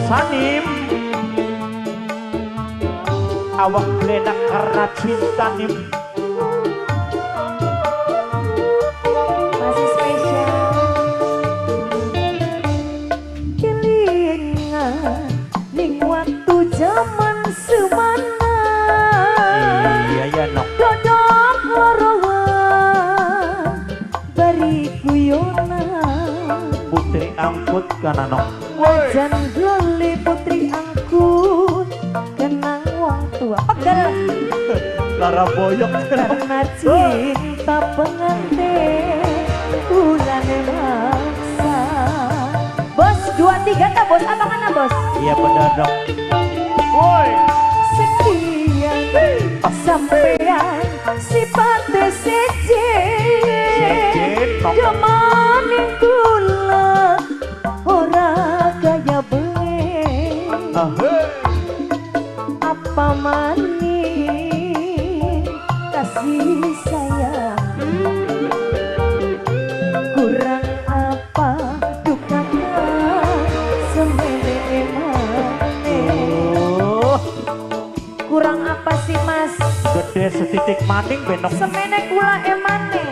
Sanim awak lenak karena cinta nim. Masih spesial. Kelingan ning waktu zaman semana. Iya ya nok. Dodok lorowan bari guyonan. Putri angkut kana nok. Wajan loli putri angkut kenang wong tua pegel Lara boyok karena cinta pengantin ulane maksa. Bos 23 tak bos apa kana bos? Iya bener dok. Woi Sekian sampean sifatnya sejen jamaning kula ora kaya bengi apa maning kasih sayang kurang apa dukanya semene maning. Kurang apa sih mas? gede setitik maning benok. Semene kula emane.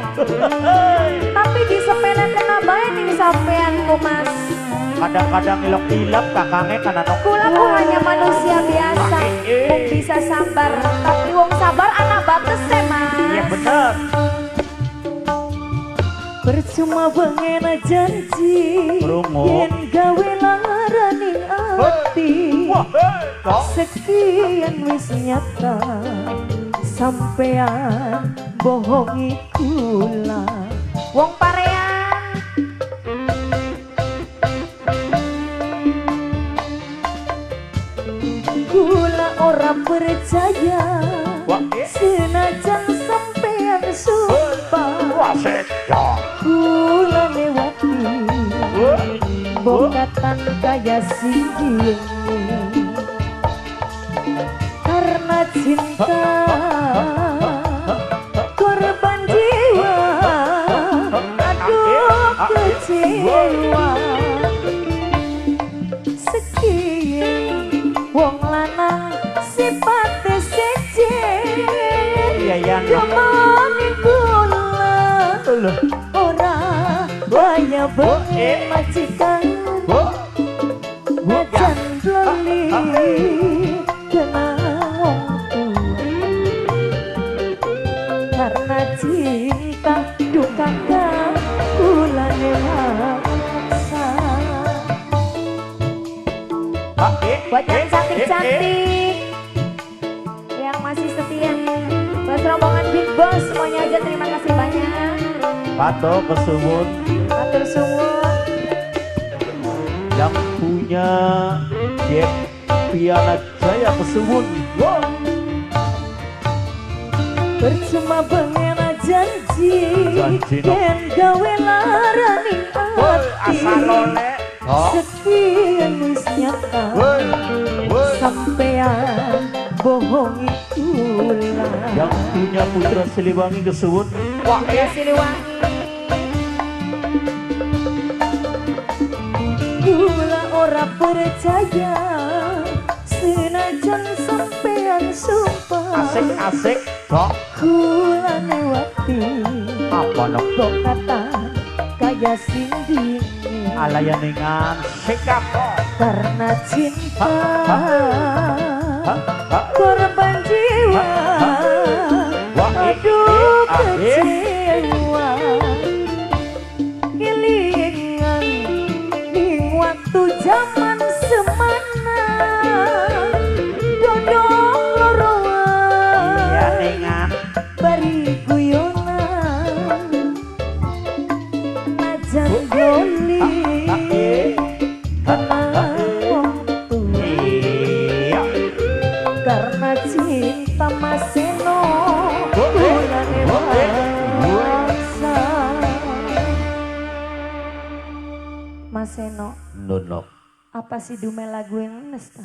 Tapi di sepele kena bae ning sampeanku mas. Kadang-kadang ilok-ilap kakangnya kana nok. Kula ku hanya manusia biasa. Wong bisa sabar, tapi wong sabar anak bates mas. Iya bener. Percuma bengena janji Krungu. yen gawe laraning ati. Wah kok Sekian wis nyata sampean bohongi kula. Wong parean kula ora percaya. Wah, senajan sampean sumpah wah sedo. kula lewati bokatan kaya singgih karena cinta korban jiwa. Aduh kecewa sekian wong lanang sifatnya sejen. Iya ya nok. Jomani kula ora banyak bengi majikan wajan loli kena wong tua karena cinta dukakan kula maksa. Buat yang cantik-cantik yang masih setia buat rombongan Big Boss semuanya aja terima kasih banyak. Pato kesuwun Atur suwun. yang punya Jack Piana Jaya kesuwun. Wah. Percuma bengena janji Janji, no. yen gawe laraning Woi ati. asal lole. Oh. Sekian wis nyata Woi woi. sampean bohongi kula. Yang punya Putra Siliwangi kesuwun. Wah Ya Siliwangi kula ora percaya senajan sampean sumpah asik-asik kok. kula lewati Apa nok dok? kata kaya sinding Alayaningan sikap kok. karena cinta Hah? korban jiwa. Wah, Aduh eh. kecewa kelingan ning waktu zaman semana dodong lorowan Iya ningan. bari guyonan najan doli kenang wong tua Iya. karena cinta maseno kulane maksa. Mas Seno, Nunok. apa sih dume lagu yang nesta?